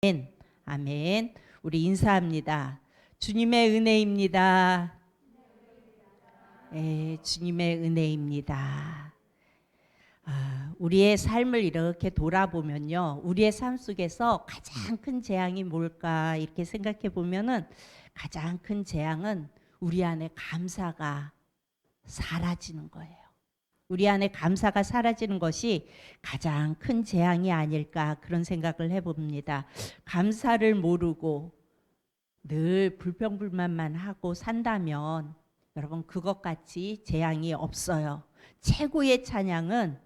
아멘. 우리 인사합니다. 주님의 은혜입니다. 네, 주님의 은혜입니다. 우리의 삶을 이렇게 돌아보면요, 우리의 삶 속에서 가장 큰 재앙이 뭘까 이렇게 생각해 보면은 가장 큰 재앙은 우리 안에 감사가 사라지는 거예요. 우리 안에 감사가 사라지는 것이 가장 큰 재앙이 아닐까 그런 생각을 해봅니다. 감사를 모르고 늘 불평불만만 하고 산다면 여러분 그것같이 재앙이 없어요. 최고의 찬양은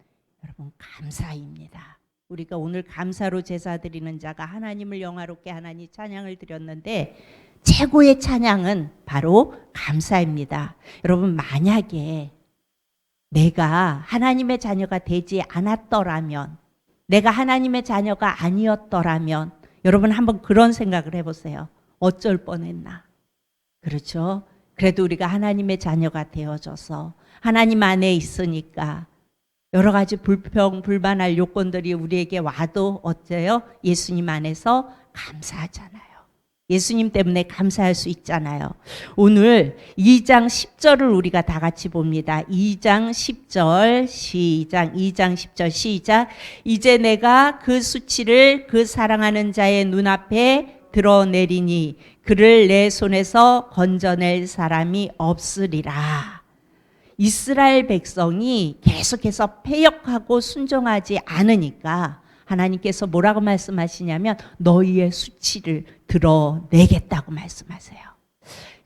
여러분 감사입니다. 우리가 오늘 감사로 제사 드리는 자가 하나님을 영화롭게 하나니 찬양을 드렸는데 최고의 찬양은 바로 감사입니다. 여러분 만약에 내가 하나님의 자녀가 되지 않았더라면, 내가 하나님의 자녀가 아니었더라면 여러분 한번 그런 생각을 해보세요. 어쩔 뻔했나? 그렇죠? 그래도 우리가 하나님의 자녀가 되어져서 하나님 안에 있으니까 여러 가지 불평, 불만할 요건들이 우리에게 와도 어때요? 예수님 안에서 감사하잖아요. 예수님 때문에 감사할 수 있잖아요. 오늘 2장 10절을 우리가 다 같이 봅니다. 2장 10절 시작. 2장 10절 시작. 이제 내가 그 수치를 그 사랑하는 자의 눈앞에 드러내리니 그를 내 손에서 건져낼 사람이 없으리라. 이스라엘 백성이 계속해서 패역하고 순종하지 않으니까 하나님께서 뭐라고 말씀하시냐면 너희의 수치를 드러내겠다고 말씀하세요.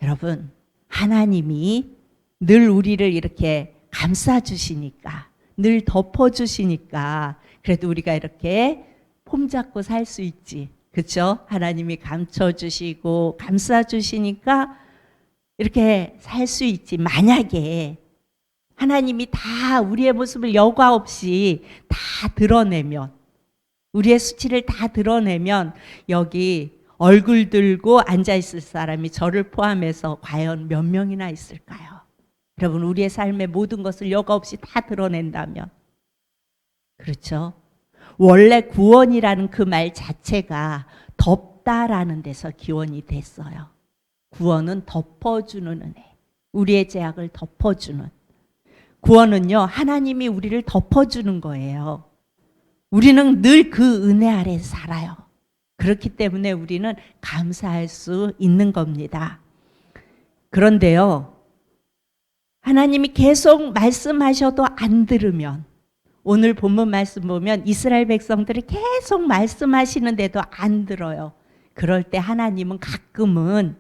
여러분 하나님이 늘 우리를 이렇게 감싸주시니까, 늘 덮어주시니까 그래도 우리가 이렇게 폼잡고 살 수 있지. 그렇죠? 하나님이 감춰주시고 감싸주시니까 이렇게 살 수 있지. 만약에 하나님이 다 우리의 모습을 여과 없이 다 드러내면, 우리의 수치를 다 드러내면 여기 얼굴 들고 앉아있을 사람이 저를 포함해서 과연 몇 명이나 있을까요? 여러분 우리의 삶의 모든 것을 여과 없이 다 드러낸다면, 그렇죠? 원래 구원이라는 그 말 자체가 덮다라는 데서 기원이 됐어요. 구원은 덮어주는 은혜, 우리의 죄악을 덮어주는, 구원은요 하나님이 우리를 덮어주는 거예요. 우리는 늘 그 은혜 아래 살아요. 그렇기 때문에 우리는 감사할 수 있는 겁니다. 그런데요, 하나님이 계속 말씀하셔도 안 들으면, 오늘 본문 말씀 보면 이스라엘 백성들이 계속 말씀하시는데도 안 들어요. 그럴 때 하나님은 가끔은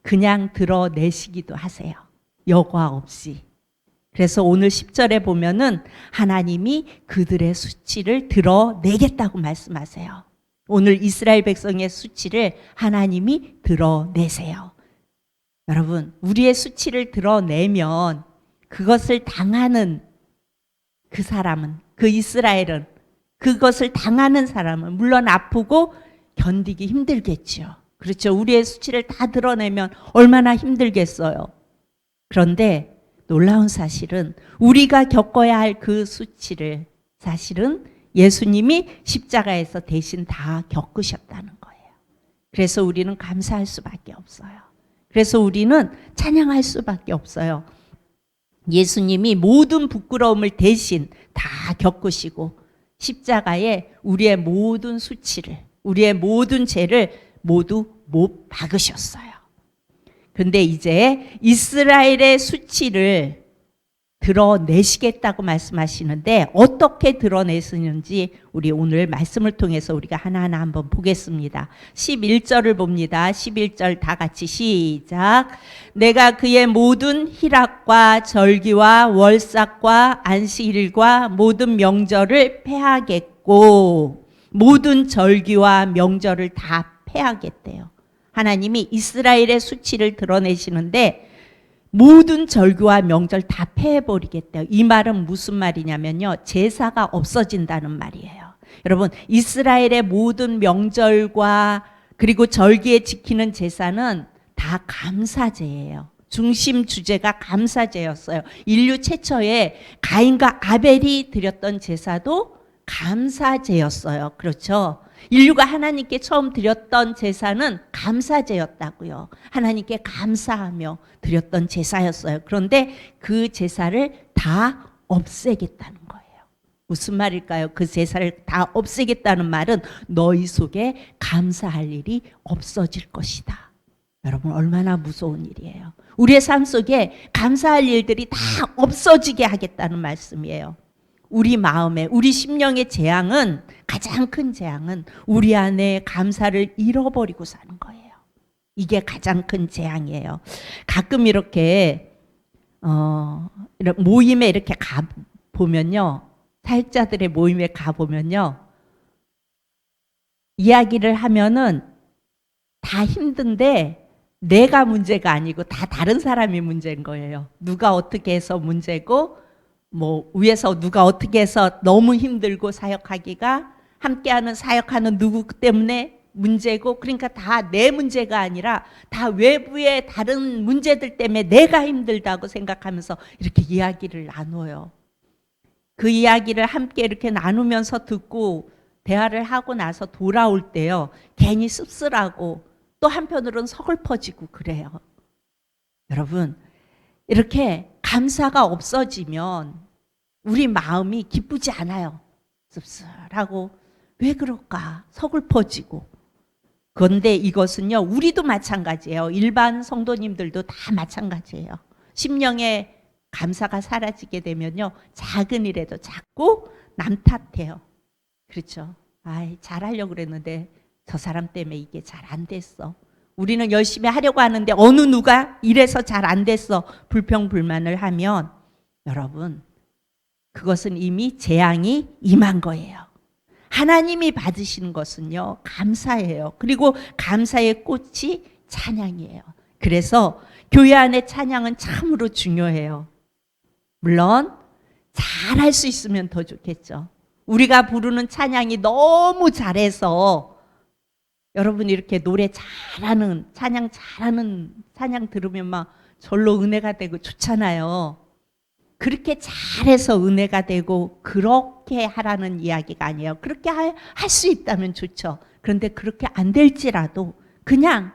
그냥 드러내시기도 하세요. 여과 없이. 그래서 오늘 10절에 보면은 하나님이 그들의 수치를 드러내겠다고 말씀하세요. 오늘 이스라엘 백성의 수치를 하나님이 드러내세요. 여러분, 우리의 수치를 드러내면 그것을 당하는 그 사람은, 그 이스라엘은, 그것을 당하는 사람은 물론 아프고 견디기 힘들겠죠. 그렇죠. 우리의 수치를 다 드러내면 얼마나 힘들겠어요. 그런데 놀라운 사실은 우리가 겪어야 할 그 수치를 사실은 예수님이 십자가에서 대신 다 겪으셨다는 거예요. 그래서 우리는 감사할 수밖에 없어요. 그래서 우리는 찬양할 수밖에 없어요. 예수님이 모든 부끄러움을 대신 다 겪으시고 십자가에 우리의 모든 수치를, 우리의 모든 죄를 모두 못 박으셨어요. 그런데 이제 이스라엘의 수치를 드러내시겠다고 말씀하시는데 어떻게 드러내시는지 우리 오늘 말씀을 통해서 우리가 하나하나 한번 보겠습니다. 11절을 봅니다. 11절 다 같이 시작. 내가 그의 모든 희락과 절기와 월삭과 안식일과 모든 명절을 폐하겠고, 모든 절기와 명절을 다 폐하겠대요. 하나님이 이스라엘의 수치를 드러내시는데 모든 절기와 명절 다 폐해버리겠대요. 이 말은 무슨 말이냐면요, 제사가 없어진다는 말이에요. 여러분 이스라엘의 모든 명절과 그리고 절기에 지키는 제사는 다 감사제예요. 중심 주제가 감사제였어요. 인류 최초의 가인과 아벨이 드렸던 제사도 감사제였어요. 그렇죠? 인류가 하나님께 처음 드렸던 제사는 감사제였다고요. 하나님께 감사하며 드렸던 제사였어요. 그런데 그 제사를 다 없애겠다는 거예요. 무슨 말일까요? 그 제사를 다 없애겠다는 말은 너희 속에 감사할 일이 없어질 것이다. 여러분, 얼마나 무서운 일이에요. 우리의 삶 속에 감사할 일들이 다 없어지게 하겠다는 말씀이에요. 우리 마음에, 우리 심령의 재앙은, 가장 큰 재앙은 우리 안에 감사를 잃어버리고 사는 거예요. 이게 가장 큰 재앙이에요. 가끔 이렇게 모임에 이렇게 가 보면요, 사역자들의 모임에 가 보면요, 이야기를 하면은 다 힘든데 내가 문제가 아니고 다 다른 사람이 문제인 거예요. 누가 어떻게 해서 문제고, 뭐 위에서 누가 어떻게 해서 너무 힘들고 사역하기가, 함께하는 사역하는 누구 때문에 문제고, 그러니까 다 내 문제가 아니라 다 외부의 다른 문제들 때문에 내가 힘들다고 생각하면서 이렇게 이야기를 나눠요. 그 이야기를 함께 이렇게 나누면서 듣고 대화를 하고 나서 돌아올 때요, 괜히 씁쓸하고 또 한편으로는 서글퍼지고 그래요. 여러분, 이렇게 감사가 없어지면 우리 마음이 기쁘지 않아요. 씁쓸하고 왜 그럴까? 서글퍼지고. 그런데 이것은요, 우리도 마찬가지예요. 일반 성도님들도 다 마찬가지예요. 심령의 감사가 사라지게 되면요, 작은 일에도 자꾸 남 탓해요. 그렇죠? 아이, 잘하려고 그랬는데 저 사람 때문에 이게 잘 안 됐어. 우리는 열심히 하려고 하는데 어느 누가 이래서 잘 안 됐어. 불평불만을 하면 여러분, 그것은 이미 재앙이 임한 거예요. 하나님이 받으시는 것은요, 감사예요. 그리고 감사의 꽃이 찬양이에요. 그래서 교회 안에 찬양은 참으로 중요해요. 물론 잘할 수 있으면 더 좋겠죠. 우리가 부르는 찬양이 너무 잘해서, 여러분 이렇게 노래 잘하는, 찬양 잘하는 찬양 들으면 막 절로 은혜가 되고 좋잖아요. 그렇게 잘해서 은혜가 되고 그렇게 하라는 이야기가 아니에요. 그렇게 할 수 있다면 좋죠. 그런데 그렇게 안 될지라도 그냥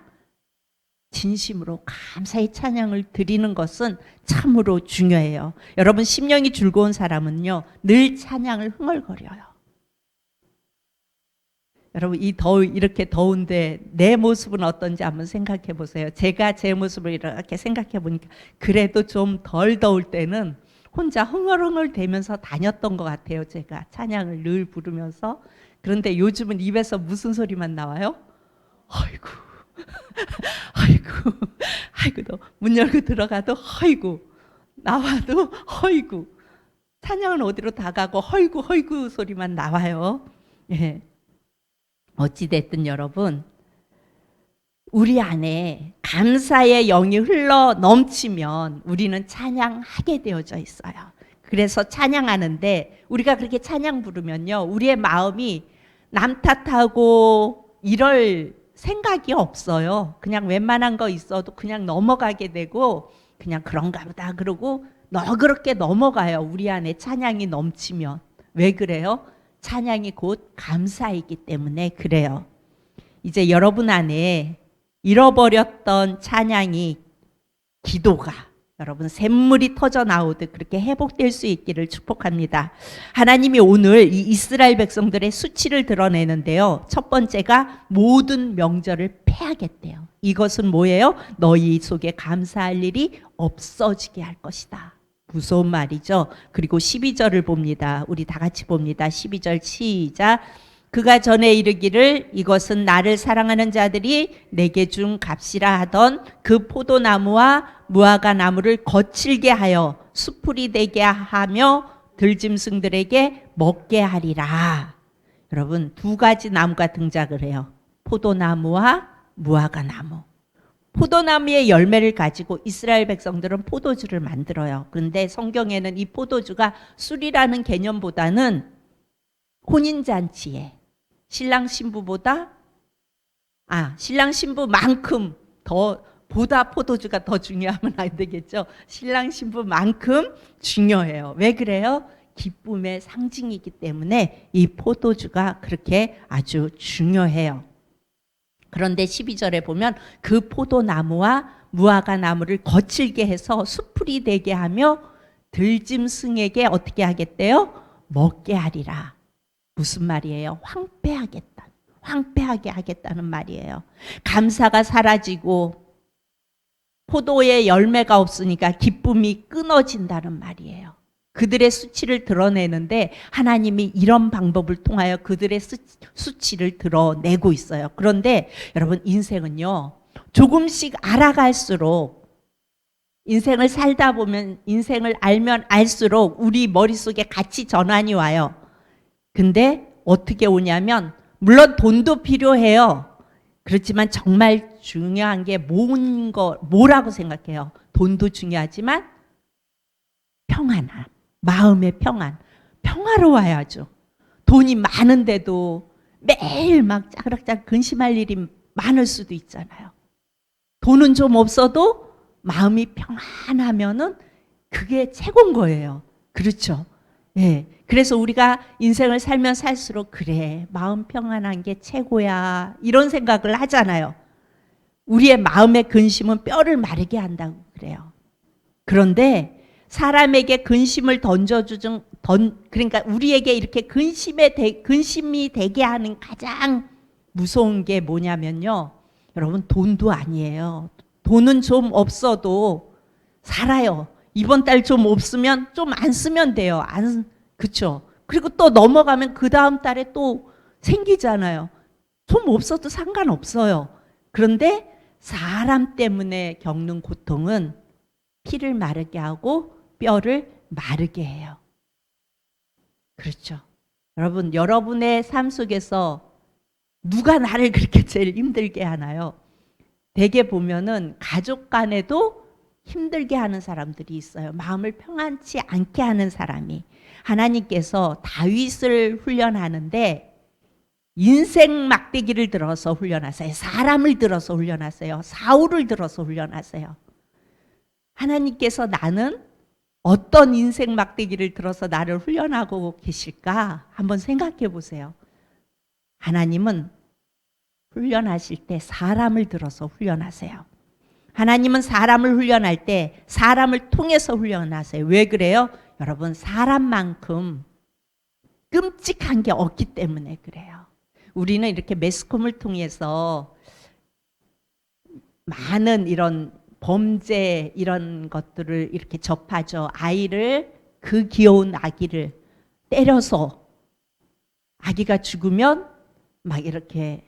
진심으로 감사의 찬양을 드리는 것은 참으로 중요해요. 여러분, 심령이 즐거운 사람은요, 늘 찬양을 흥얼거려요. 여러분, 이렇게 더운데 내 모습은 어떤지 한번 생각해 보세요. 제가 제 모습을 이렇게 생각해 보니까 그래도 좀 덜 더울 때는 혼자 흥얼흥얼 대면서 다녔던 것 같아요. 제가 찬양을 늘 부르면서. 그런데 요즘은 입에서 무슨 소리만 나와요? 아이고, 아이고, 아이고, 문 열고 들어가도 아이고, 나와도 아이고, 찬양은 어디로 다 가고 아이고, 아이고 소리만 나와요. 예. 어찌됐든 여러분, 우리 안에 감사의 영이 흘러 넘치면 우리는 찬양하게 되어져 있어요. 그래서 찬양하는데, 우리가 그렇게 찬양 부르면요, 우리의 마음이 남 탓하고 이럴 생각이 없어요. 그냥 웬만한 거 있어도 그냥 넘어가게 되고, 그냥 그런가 보다 그러고 너그럽게 넘어가요. 우리 안에 찬양이 넘치면. 왜 그래요? 찬양이 곧 감사이기 때문에 그래요. 이제 여러분 안에 잃어버렸던 찬양이, 기도가 여러분 샘물이 터져 나오듯 그렇게 회복될 수 있기를 축복합니다. 하나님이 오늘 이 이스라엘 백성들의 수치를 드러내는데요, 첫 번째가 모든 명절을 폐하겠대요. 이것은 뭐예요? 너희 속에 감사할 일이 없어지게 할 것이다. 무서운 말이죠. 그리고 12절을 봅니다. 우리 다 같이 봅니다. 12절 시작. 그가 전에 이르기를 이것은 나를 사랑하는 자들이 내게 준 값이라 하던 그 포도나무와 무화과 나무를 거칠게 하여 수풀이 되게 하며 들짐승들에게 먹게 하리라. 여러분, 두 가지 나무가 등장을 해요. 포도나무와 무화과 나무. 포도나무의 열매를 가지고 이스라엘 백성들은 포도주를 만들어요. 그런데 성경에는 이 포도주가 술이라는 개념보다는 혼인잔치에 신랑 신부만큼 보다 포도주가 더 중요하면 안 되겠죠. 신랑 신부만큼 중요해요. 왜 그래요? 기쁨의 상징이기 때문에 이 포도주가 그렇게 아주 중요해요. 그런데 12절에 보면 그 포도나무와 무화과 나무를 거칠게 해서 수풀이 되게 하며 들짐승에게 어떻게 하겠대요? 먹게 하리라. 무슨 말이에요? 황폐하게 하겠다는 말이에요. 감사가 사라지고 포도의 열매가 없으니까 기쁨이 끊어진다는 말이에요. 그들의 수치를 드러내는데 하나님이 이런 방법을 통하여 그들의 수치를 드러내고 있어요. 그런데 여러분, 인생은요, 조금씩 알아갈수록, 인생을 살다 보면, 인생을 알면 알수록 우리 머릿속에 가치 전환이 와요. 근데 어떻게 오냐면, 물론 돈도 필요해요. 그렇지만 정말 중요한 게 뭐라고 생각해요? 돈도 중요하지만 평안함, 마음의 평화로워야죠. 돈이 많은데도 매일 막 짜그락짜그락 근심할 일이 많을 수도 있잖아요. 돈은 좀 없어도 마음이 평안하면은 그게 최고인 거예요. 그렇죠? 예. 그래서 우리가 인생을 살면 살수록 그래, 마음 평안한 게 최고야, 이런 생각을 하잖아요. 우리의 마음의 근심은 뼈를 마르게 한다고 그래요. 그런데 사람에게 근심을 그러니까 우리에게 이렇게 근심이 되게 하는 가장 무서운 게 뭐냐면요, 여러분, 돈도 아니에요. 돈은 좀 없어도 살아요. 이번 달 좀 없으면 좀 안 쓰면 돼요. 그렇죠? 그리고 또 넘어가면 그 다음 달에 또 생기잖아요. 좀 없어도 상관없어요. 그런데 사람 때문에 겪는 고통은 피를 마르게 하고 뼈를 마르게 해요. 그렇죠? 여러분, 여러분의 삶 속에서 누가 나를 그렇게 제일 힘들게 하나요? 대개 보면은 가족 간에도 힘들게 하는 사람들이 있어요. 마음을 평안치 않게 하는 사람이. 하나님께서 다윗을 훈련하는데 인생 막대기를 들어서 훈련하세요. 사람을 들어서 훈련하세요. 사울을 들어서 훈련하세요. 하나님께서 나는 어떤 인생 막대기를 들어서 나를 훈련하고 계실까? 한번 생각해 보세요. 하나님은 훈련하실 때 사람을 들어서 훈련하세요. 하나님은 사람을 훈련할 때 사람을 통해서 훈련하세요. 왜 그래요? 여러분, 사람만큼 끔찍한 게 없기 때문에 그래요. 우리는 이렇게 매스컴을 통해서 많은 이런 범죄 이런 것들을 이렇게 접하죠. 그 귀여운 아기를 때려서 아기가 죽으면 막 이렇게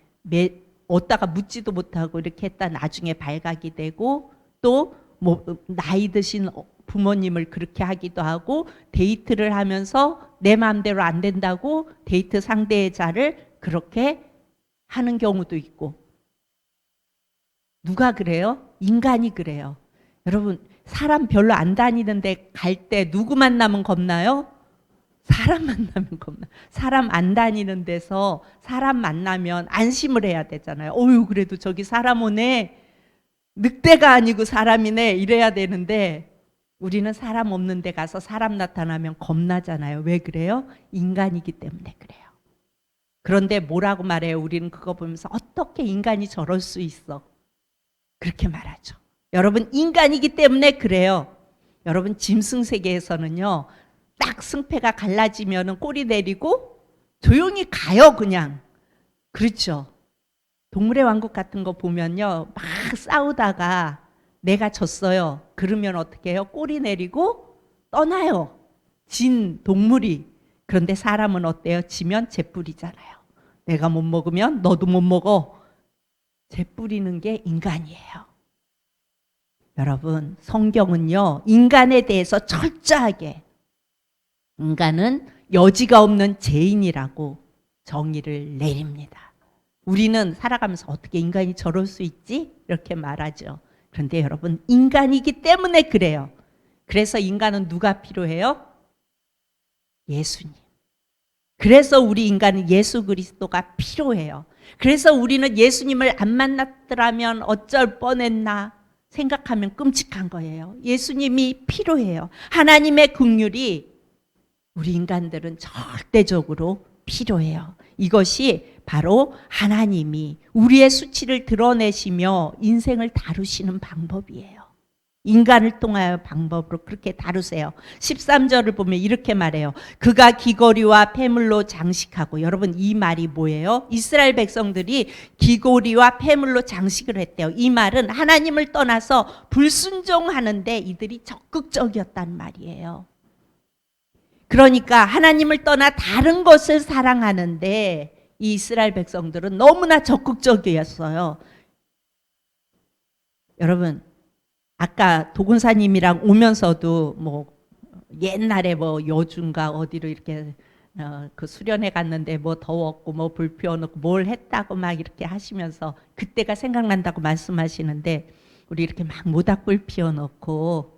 어디다가 묻지도 못하고 이렇게 했다 나중에 발각이 되고, 또 뭐 나이 드신 부모님을 그렇게 하기도 하고, 데이트를 하면서 내 마음대로 안 된다고 데이트 상대자를 그렇게 하는 경우도 있고. 누가 그래요? 인간이 그래요. 여러분, 사람 별로 안 다니는데 갈 때 누구 만나면 겁나요? 사람 만나면 겁나. 사람 안 다니는 데서 사람 만나면 안심을 해야 되잖아요. 어휴, 그래도 저기 사람 오네. 늑대가 아니고 사람이네. 이래야 되는데 우리는 사람 없는 데 가서 사람 나타나면 겁나잖아요. 왜 그래요? 인간이기 때문에 그래요. 그런데 뭐라고 말해요? 우리는 그거 보면서 어떻게 인간이 저럴 수 있어? 그렇게 말하죠. 여러분, 인간이기 때문에 그래요. 여러분, 짐승 세계에서는요, 딱 승패가 갈라지면은 꼬리 내리고 조용히 가요, 그냥. 그렇죠. 동물의 왕국 같은 거 보면요, 막 싸우다가 내가 졌어요. 그러면 어떻게 해요? 꼬리 내리고 떠나요. 진 동물이. 그런데 사람은 어때요? 지면 재뿌리잖아요. 내가 못 먹으면 너도 못 먹어. 재뿌리는 게 인간이에요. 여러분, 성경은요, 인간에 대해서 철저하게, 인간은 여지가 없는 죄인이라고 정의를 내립니다. 우리는 살아가면서 어떻게 인간이 저럴 수 있지? 이렇게 말하죠. 그런데 여러분, 인간이기 때문에 그래요. 그래서 인간은 누가 필요해요? 예수님. 그래서 우리 인간은 예수 그리스도가 필요해요. 그래서 우리는 예수님을 안 만났더라면 어쩔 뻔했나 생각하면 끔찍한 거예요. 예수님이 필요해요. 하나님의 긍휼이 우리 인간들은 절대적으로 필요해요. 이것이 바로 하나님이 우리의 수치를 드러내시며 인생을 다루시는 방법이에요. 인간을 통하여 방법으로 그렇게 다루세요. 13절을 보면 이렇게 말해요. 그가 귀고리와 폐물로 장식하고, 여러분 이 말이 뭐예요? 이스라엘 백성들이 귀고리와 폐물로 장식을 했대요. 이 말은 하나님을 떠나서 불순종하는데 이들이 적극적이었단 말이에요. 그러니까 하나님을 떠나 다른 것을 사랑하는데 이 이스라엘 백성들은 너무나 적극적이었어요. 여러분, 아까 도군사님이랑 오면서도 뭐 옛날에 뭐 여주인가 어디로 이렇게 그 수련회 갔는데 뭐 더웠고 뭐 불 피워놓고 뭘 했다고 막 이렇게 하시면서 그때가 생각난다고 말씀하시는데, 우리 이렇게 막 모닥불 피워놓고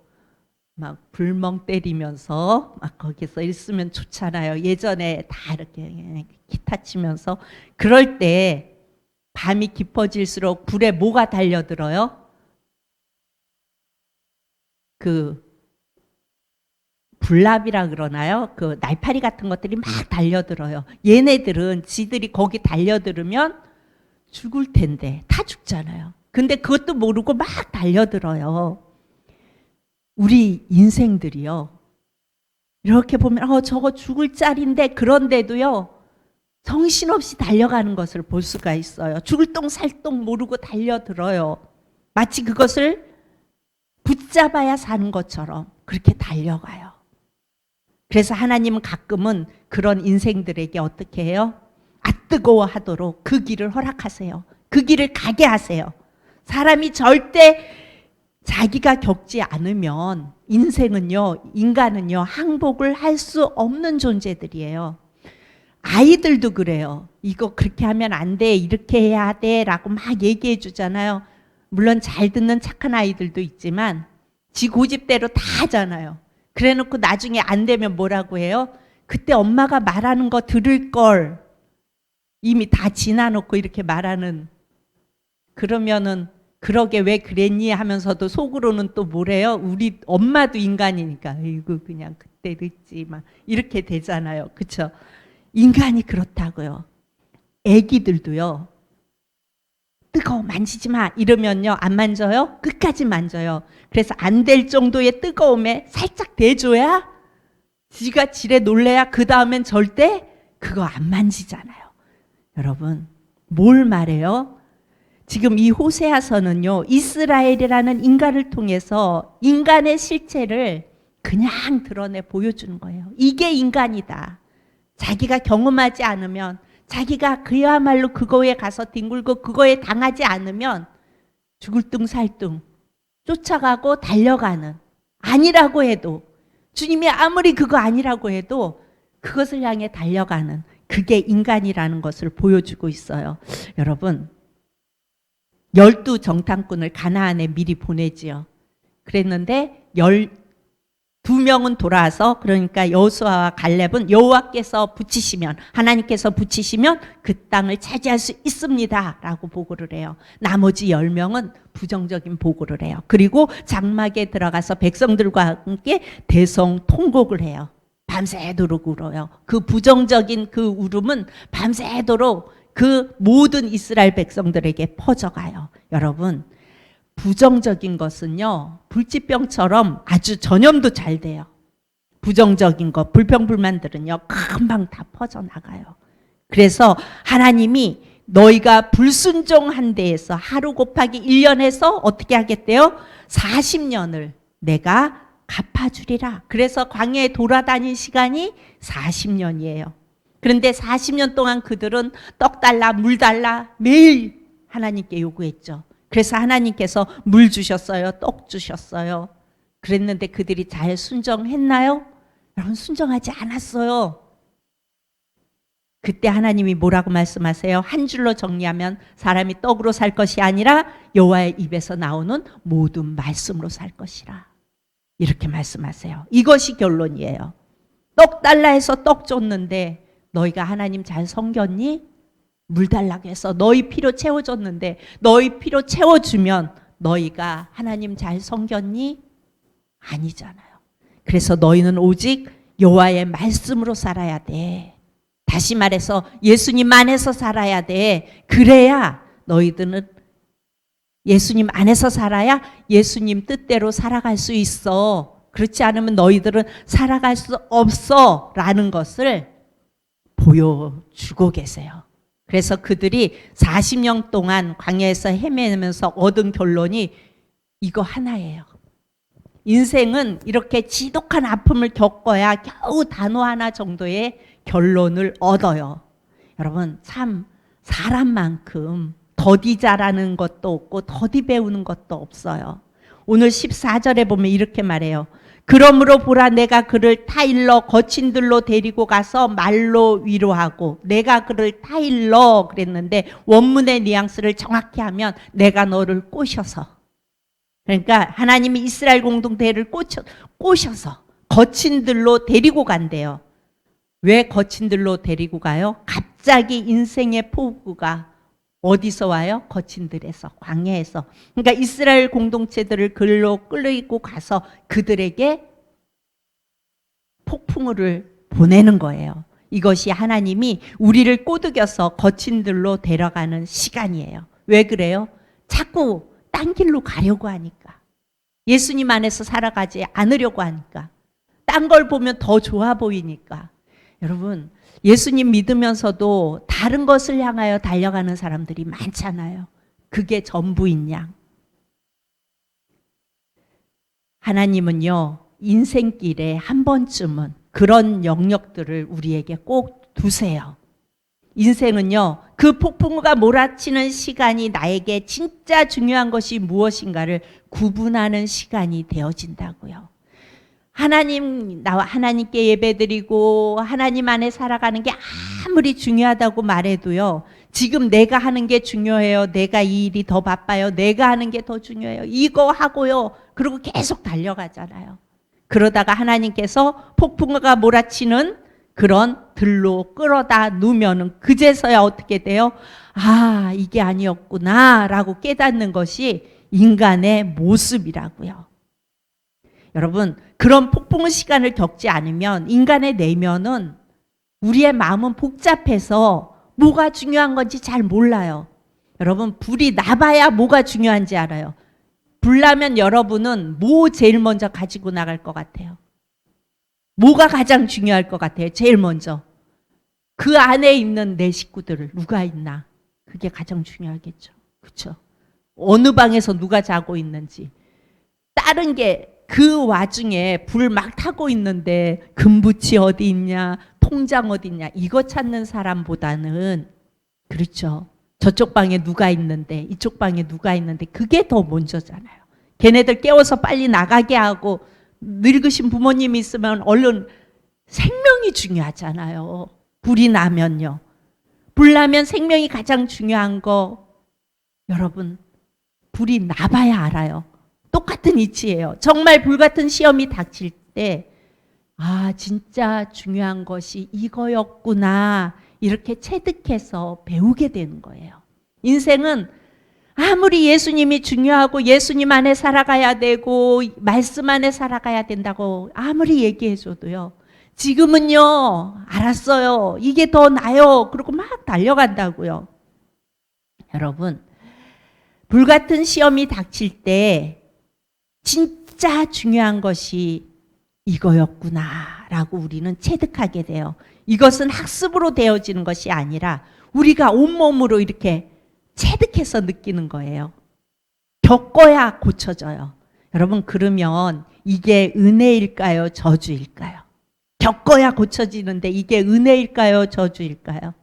막 불멍 때리면서 막 거기서 있으면 좋잖아요. 예전에 다 이렇게 기타 치면서. 그럴 때 밤이 깊어질수록 불에 뭐가 달려들어요? 그 불납이라 그러나요? 그 날파리 같은 것들이 막 달려들어요. 얘네들은 지들이 거기 달려들으면 죽을 텐데 다 죽잖아요. 근데 그것도 모르고 막 달려들어요. 우리 인생들이요, 이렇게 보면 저거 죽을 짤인데, 그런데도요 정신없이 달려가는 것을 볼 수가 있어요. 죽을 똥 살 똥 모르고 달려들어요. 마치 그것을 붙잡아야 사는 것처럼 그렇게 달려가요. 그래서 하나님은 가끔은 그런 인생들에게 어떻게 해요? 뜨거워하도록 그 길을 허락하세요. 그 길을 가게 하세요. 사람이 절대 자기가 겪지 않으면 인간은요 항복을 할 수 없는 존재들이에요. 아이들도 그래요. 이거 그렇게 하면 안 돼, 이렇게 해야 돼 라고 막 얘기해 주잖아요. 물론 잘 듣는 착한 아이들도 있지만 지 고집대로 다 하잖아요. 그래 놓고 나중에 안 되면 뭐라고 해요? 그때 엄마가 말하는 거 들을 걸, 이미 다 지나놓고 이렇게 말하는. 그러면은 그러게 왜 그랬니 하면서도 속으로는 또 뭐래요? 우리 엄마도 인간이니까 이거 그냥 그때 늦지 막 이렇게 되잖아요. 그렇죠? 인간이 그렇다고요. 애기들도요, 뜨거워 만지지 마 이러면요 안 만져요? 끝까지 만져요. 그래서 안 될 정도의 뜨거움에 살짝 대줘야 지가 지레 놀래야 그 다음엔 절대 그거 안 만지잖아요. 여러분, 뭘 말해요? 지금 이 호세아서는요 이스라엘이라는 인간을 통해서 인간의 실체를 그냥 드러내 보여주는 거예요. 이게 인간이다. 자기가 경험하지 않으면, 자기가 그야말로 그거에 가서 뒹굴고 그거에 당하지 않으면 죽을 둥 살 둥 쫓아가고 달려가는, 아니라고 해도, 주님이 아무리 그거 아니라고 해도 그것을 향해 달려가는, 그게 인간이라는 것을 보여주고 있어요. 여러분, 12 정탐꾼을 가나안에 미리 보내지요. 그랬는데 12명은 돌아와서, 그러니까 여호수아와 갈렙은 여호와께서 붙이시면, 하나님께서 붙이시면 그 땅을 차지할 수 있습니다 라고 보고를 해요. 나머지 10명은 부정적인 보고를 해요. 그리고 장막에 들어가서 백성들과 함께 대성통곡을 해요. 밤새도록 울어요. 그 부정적인 그 울음은 밤새도록 그 모든 이스라엘 백성들에게 퍼져가요. 여러분, 부정적인 것은요 불치병처럼 아주 전염도 잘 돼요. 부정적인 것, 불평불만들은요 금방 다 퍼져나가요. 그래서 하나님이 너희가 불순종한 데에서 하루 곱하기 1년에서 어떻게 하겠대요? 40년을 내가 갚아주리라. 그래서 광야에 돌아다닌 시간이 40년이에요. 그런데 40년 동안 그들은 떡 달라 물 달라 매일 하나님께 요구했죠. 그래서 하나님께서 물 주셨어요, 떡 주셨어요. 그랬는데 그들이 잘 순종했나요? 여러분, 순종하지 않았어요. 그때 하나님이 뭐라고 말씀하세요? 한 줄로 정리하면 사람이 떡으로 살 것이 아니라 여호와의 입에서 나오는 모든 말씀으로 살 것이라, 이렇게 말씀하세요. 이것이 결론이에요. 떡 달라 해서 떡 줬는데 너희가 하나님 잘 섬겼니? 물 달라고 해서 너희 피로 채워줬는데 너희 피로 채워주면 너희가 하나님 잘 섬겼니? 아니잖아요. 그래서 너희는 오직 여호와의 말씀으로 살아야 돼. 다시 말해서 예수님 안에서 살아야 돼. 그래야 너희들은 예수님 안에서 살아야 예수님 뜻대로 살아갈 수 있어. 그렇지 않으면 너희들은 살아갈 수 없어 라는 것을 보여주고 계세요. 그래서 그들이 40년 동안 광야에서 헤매면서 얻은 결론이 이거 하나예요. 인생은 이렇게 지독한 아픔을 겪어야 겨우 단어 하나 정도의 결론을 얻어요. 여러분, 참 사람만큼 더디 잘하는 것도 없고 더디 배우는 것도 없어요. 오늘 14절에 보면 이렇게 말해요. 그러므로 보라, 내가 그를 타일러 거친 들로 데리고 가서 말로 위로하고, 내가 그를 타일러 그랬는데 원문의 뉘앙스를 정확히 하면 내가 너를 꼬셔서, 그러니까 하나님이 이스라엘 공동체를 꼬셔서 거친 들로 데리고 간대요. 왜 거친 들로 데리고 가요? 갑자기 인생의 폭우가 어디서 와요? 거친 들에서, 광야에서. 그러니까 이스라엘 공동체들을 글로 끌고 가서 그들에게 폭풍우를 보내는 거예요. 이것이 하나님이 우리를 꼬드겨서 거친 들로 데려가는 시간이에요. 왜 그래요? 자꾸 딴 길로 가려고 하니까. 예수님 안에서 살아가지 않으려고 하니까. 딴 걸 보면 더 좋아 보이니까. 여러분, 예수님 믿으면서도 다른 것을 향하여 달려가는 사람들이 많잖아요. 그게 전부인 양. 하나님은요, 인생길에 한 번쯤은 그런 영역들을 우리에게 꼭 두세요. 인생은요, 그 폭풍우가 몰아치는 시간이 나에게 진짜 중요한 것이 무엇인가를 구분하는 시간이 되어진다고요. 나와 하나님께 예배드리고 하나님 안에 살아가는 게 아무리 중요하다고 말해도요, 지금 내가 하는 게 중요해요. 내가 이 일이 더 바빠요. 내가 하는 게 더 중요해요. 이거 하고요. 그리고 계속 달려가잖아요. 그러다가 하나님께서 폭풍우가 몰아치는 그런 들로 끌어다 놓으면은 그제서야 어떻게 돼요? 아, 이게 아니었구나 라고 깨닫는 것이 인간의 모습이라고요. 여러분, 그런 폭풍우 시간을 겪지 않으면 인간의 내면은, 우리의 마음은 복잡해서 뭐가 중요한 건지 잘 몰라요. 여러분, 불이 나봐야 뭐가 중요한지 알아요. 불 나면 여러분은 뭐 제일 먼저 가지고 나갈 것 같아요? 뭐가 가장 중요할 것 같아요? 제일 먼저. 그 안에 있는 내 식구들을 누가 있나? 그게 가장 중요하겠죠. 그렇죠? 어느 방에서 누가 자고 있는지. 다른 게 그 와중에 불 막 타고 있는데 금붙이 어디 있냐, 통장 어디 있냐, 이거 찾는 사람보다는, 그렇죠, 저쪽 방에 누가 있는데 이쪽 방에 누가 있는데, 그게 더 먼저잖아요. 걔네들 깨워서 빨리 나가게 하고, 늙으신 부모님이 있으면 얼른, 생명이 중요하잖아요. 불이 나면요. 불 나면 생명이 가장 중요한 거, 여러분, 불이 나봐야 알아요. 똑같은 이치예요. 정말 불같은 시험이 닥칠 때, 아, 진짜 중요한 것이 이거였구나, 이렇게 체득해서 배우게 되는 거예요. 인생은 아무리 예수님이 중요하고 예수님 안에 살아가야 되고 말씀 안에 살아가야 된다고 아무리 얘기해줘도요, 지금은요, 알았어요, 이게 더 나아요, 그러고 막 달려간다고요. 여러분, 불같은 시험이 닥칠 때 진짜 중요한 것이 이거였구나라고 우리는 체득하게 돼요. 이것은 학습으로 되어지는 것이 아니라 우리가 온몸으로 이렇게 체득해서 느끼는 거예요. 겪어야 고쳐져요. 여러분, 그러면 이게 은혜일까요? 저주일까요? 겪어야 고쳐지는데 이게 은혜일까요? 저주일까요?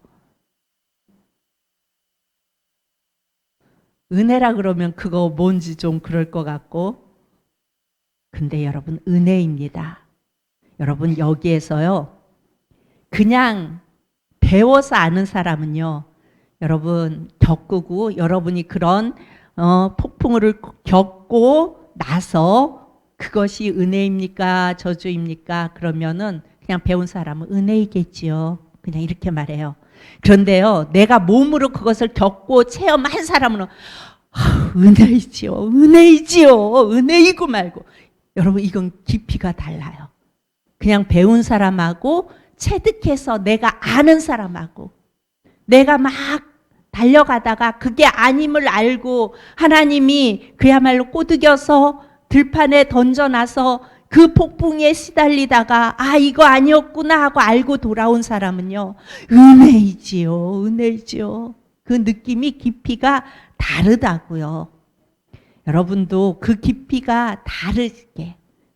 은혜라 그러면 그거 뭔지 좀 그럴 것 같고, 근데 여러분, 은혜입니다. 여러분, 여기에서요, 그냥 배워서 아는 사람은요, 여러분 겪고, 여러분이 그런 폭풍우를 겪고 나서 그것이 은혜입니까? 저주입니까? 그러면은 그냥 배운 사람은 은혜이겠지요. 그냥 이렇게 말해요. 그런데요, 내가 몸으로 그것을 겪고 체험한 사람은 은혜이지요. 은혜이지요. 은혜이고 말고. 여러분, 이건 깊이가 달라요. 그냥 배운 사람하고 체득해서 내가 아는 사람하고 내가 막 달려가다가 그게 아님을 알고 하나님이 그야말로 꼬드겨서 들판에 던져놔서 그 폭풍에 시달리다가 아 이거 아니었구나 하고 알고 돌아온 사람은요 은혜이지요. 은혜이지요. 그 느낌이 깊이가 다르다고요. 여러분도 그 깊이가 다르게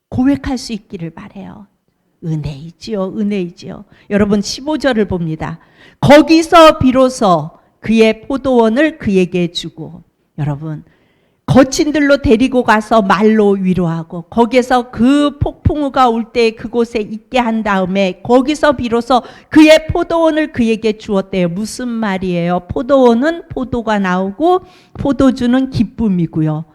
고백할 수 있기를 바라요. 은혜이지요. 은혜이지요. 여러분 15절을 봅니다. 거기서 비로소 그의 포도원을 그에게 주고 여러분 거친들로 데리고 가서 말로 위로하고 거기서 그 폭풍우가 올 때 그곳에 있게 한 다음에 거기서 비로소 그의 포도원을 그에게 주었대요. 무슨 말이에요? 포도원은 포도가 나오고 포도주는 기쁨이고요.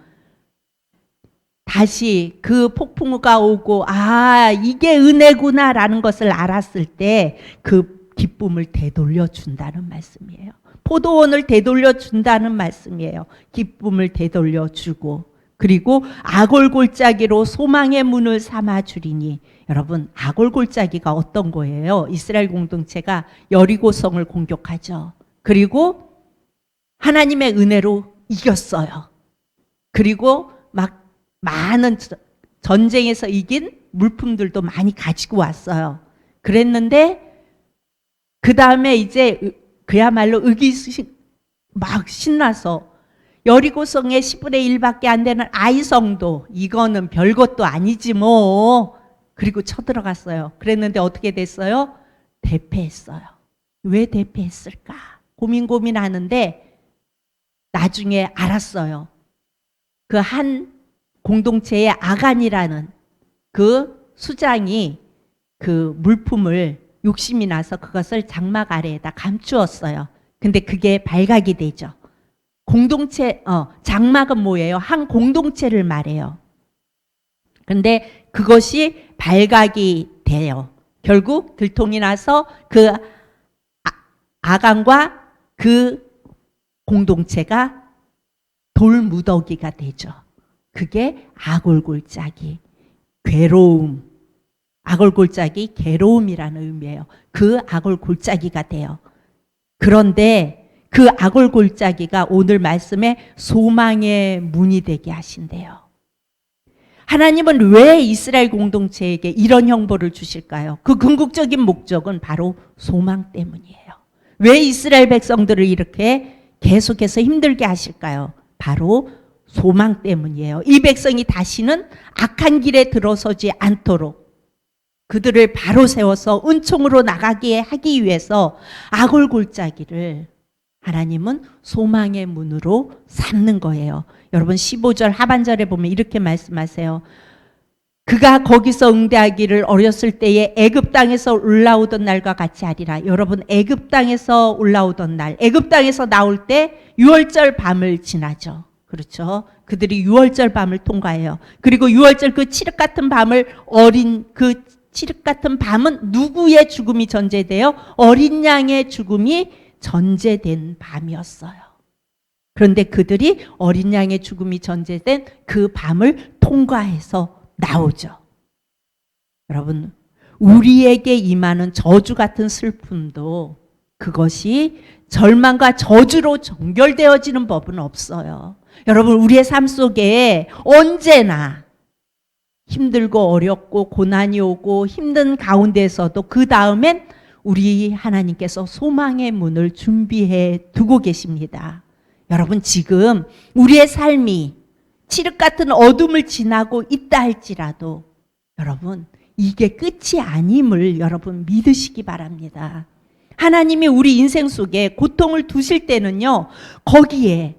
다시 그 폭풍우가 오고 아 이게 은혜구나라는 것을 알았을 때 그 기쁨을 되돌려 준다는 말씀이에요. 포도원을 되돌려 준다는 말씀이에요. 기쁨을 되돌려 주고 그리고 아골골짜기로 소망의 문을 삼아 주리니 여러분 아골골짜기가 어떤 거예요? 이스라엘 공동체가 여리고성을 공격하죠. 그리고 하나님의 은혜로 이겼어요. 그리고 막 많은 전쟁에서 이긴 물품들도 많이 가지고 왔어요. 그랬는데 그 다음에 이제 그야말로 막 신나서 여리고성의 10분의 1밖에 안 되는 아이성도 이거는 별것도 아니지 뭐 그리고 쳐들어갔어요. 그랬는데 어떻게 됐어요? 대패했어요. 왜 대패했을까? 고민하는데 나중에 알았어요. 그 한 공동체의 아간이라는 그 수장이 그 물품을 욕심이 나서 그것을 장막 아래에다 감추었어요. 근데 그게 발각이 되죠. 장막은 뭐예요? 한 공동체를 말해요. 근데 그것이 발각이 돼요. 결국 들통이 나서 그 아간과 그 공동체가 돌무더기가 되죠. 그게 아골골짜기, 괴로움. 아골골짜기, 괴로움이라는 의미예요. 그 아골골짜기가 돼요. 그런데 그 아골골짜기가 오늘 말씀에 소망의 문이 되게 하신대요. 하나님은 왜 이스라엘 공동체에게 이런 형벌을 주실까요? 그 궁극적인 목적은 바로 소망 때문이에요. 왜 이스라엘 백성들을 이렇게 계속해서 힘들게 하실까요? 바로 소망 때문이에요. 이 백성이 다시는 악한 길에 들어서지 않도록 그들을 바로 세워서 은총으로 나가게 하기 위해서 아골골짜기를 하나님은 소망의 문으로 삼는 거예요. 여러분 15절 하반절에 보면 이렇게 말씀하세요. 그가 거기서 응대하기를 어렸을 때에 애굽 땅에서 올라오던 날과 같이 하리라. 여러분 애굽 땅에서 올라오던 날, 애굽 땅에서 나올 때 유월절 밤을 지나죠. 그렇죠. 그들이 유월절 밤을 통과해요. 그리고 유월절 그 칠흑 같은 밤을 칠흑 같은 밤은 누구의 죽음이 전제돼요? 어린 양의 죽음이 전제된 밤이었어요. 그런데 그들이 어린 양의 죽음이 전제된 그 밤을 통과해서 나오죠. 여러분, 우리에게 임하는 저주 같은 슬픔도 그것이 절망과 저주로 정결되어지는 법은 없어요. 여러분, 우리의 삶 속에 언제나 힘들고 어렵고 고난이 오고 힘든 가운데서도 그 다음엔 우리 하나님께서 소망의 문을 준비해 두고 계십니다. 여러분 지금 우리의 삶이 칠흑 같은 어둠을 지나고 있다 할지라도 여러분 이게 끝이 아님을 여러분 믿으시기 바랍니다. 하나님이 우리 인생 속에 고통을 두실 때는요 거기에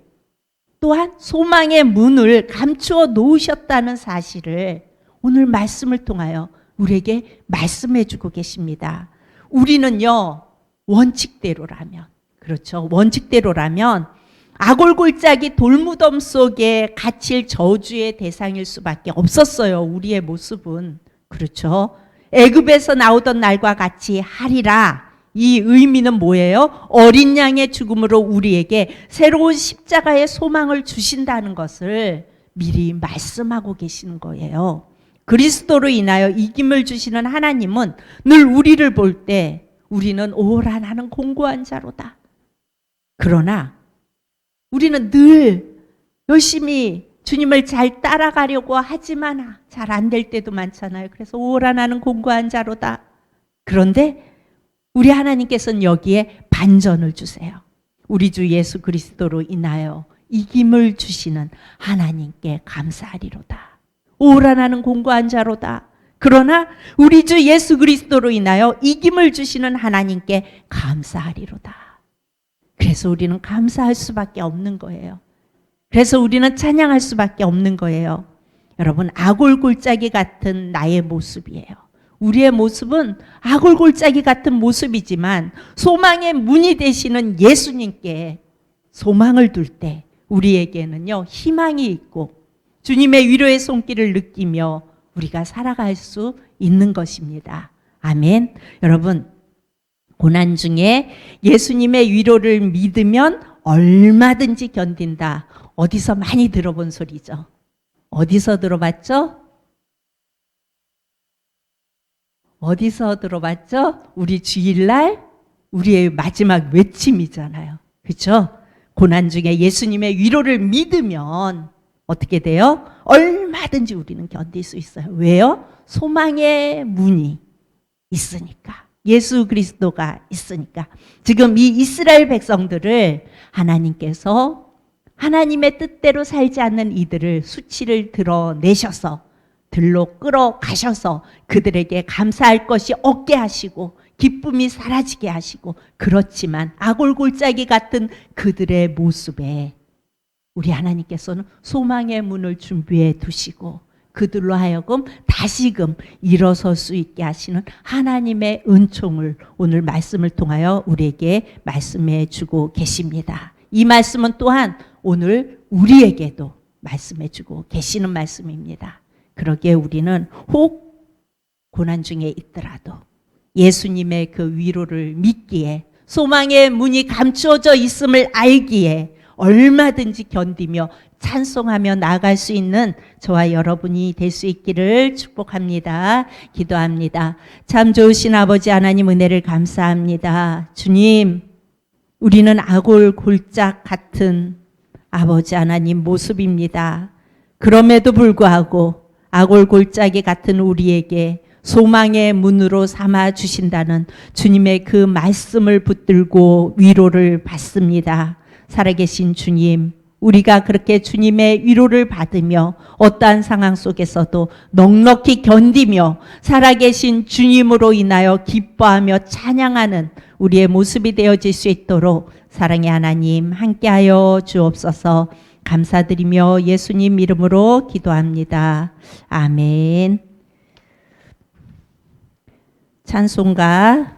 또한 소망의 문을 감추어 놓으셨다는 사실을 오늘 말씀을 통하여 우리에게 말씀해 주고 계십니다. 우리는요 원칙대로라면 그렇죠. 원칙대로라면 아골골짜기 돌무덤 속에 갇힐 저주의 대상일 수밖에 없었어요. 우리의 모습은. 그렇죠. 애굽에서 나오던 날과 같이 하리라. 이 의미는 뭐예요? 어린 양의 죽음으로 우리에게 새로운 십자가의 소망을 주신다는 것을 미리 말씀하고 계시는 거예요. 그리스도로 인하여 이김을 주시는 하나님은 늘 우리를 볼 때 우리는 오라 나는 공고한 자로다. 그러나 우리는 늘 열심히 주님을 잘 따라가려고 하지만 잘 안 될 때도 많잖아요. 그래서 오라 나는 공고한 자로다. 그런데 우리 하나님께서는 여기에 반전을 주세요. 우리 주 예수 그리스도로 인하여 이김을 주시는 하나님께 감사하리로다. 오라 나는 공고한 자로다. 그러나 우리 주 예수 그리스도로 인하여 이김을 주시는 하나님께 감사하리로다. 그래서 우리는 감사할 수밖에 없는 거예요. 그래서 우리는 찬양할 수밖에 없는 거예요. 여러분, 아골골짜기 같은 나의 모습이에요. 우리의 모습은 아골골짜기 같은 모습이지만 소망의 문이 되시는 예수님께 소망을 둘 때 우리에게는요 희망이 있고 주님의 위로의 손길을 느끼며 우리가 살아갈 수 있는 것입니다. 아멘. 여러분, 고난 중에 예수님의 위로를 믿으면 얼마든지 견딘다. 어디서 많이 들어본 소리죠? 어디서 들어봤죠? 어디서 들어봤죠? 우리 주일날 우리의 마지막 외침이잖아요. 그렇죠? 고난 중에 예수님의 위로를 믿으면 어떻게 돼요? 얼마든지 우리는 견딜 수 있어요. 왜요? 소망의 문이 있으니까. 예수 그리스도가 있으니까. 지금 이 이스라엘 백성들을 하나님께서 하나님의 뜻대로 살지 않는 이들을 수치를 드러내셔서 들로 끌어가셔서 그들에게 감사할 것이 없게 하시고 기쁨이 사라지게 하시고, 그렇지만 아골골짜기 같은 그들의 모습에 우리 하나님께서는 소망의 문을 준비해 두시고 그들로 하여금 다시금 일어설 수 있게 하시는 하나님의 은총을 오늘 말씀을 통하여 우리에게 말씀해 주고 계십니다. 이 말씀은 또한 오늘 우리에게도 말씀해 주고 계시는 말씀입니다. 그러기에 우리는 혹 고난 중에 있더라도 예수님의 그 위로를 믿기에, 소망의 문이 감추어져 있음을 알기에 얼마든지 견디며 찬송하며 나아갈 수 있는 저와 여러분이 될 수 있기를 축복합니다. 기도합니다. 참 좋으신 아버지 하나님, 은혜를 감사합니다. 주님, 우리는 아골골짝 같은 아버지 하나님 모습입니다. 그럼에도 불구하고 아골골짜기 같은 우리에게 소망의 문으로 삼아 주신다는 주님의 그 말씀을 붙들고 위로를 받습니다. 살아계신 주님, 우리가 그렇게 주님의 위로를 받으며 어떠한 상황 속에서도 넉넉히 견디며 살아계신 주님으로 인하여 기뻐하며 찬양하는 우리의 모습이 되어질 수 있도록 사랑의 하나님 함께하여 주옵소서. 감사드리며 예수님 이름으로 기도합니다. 아멘. 찬송가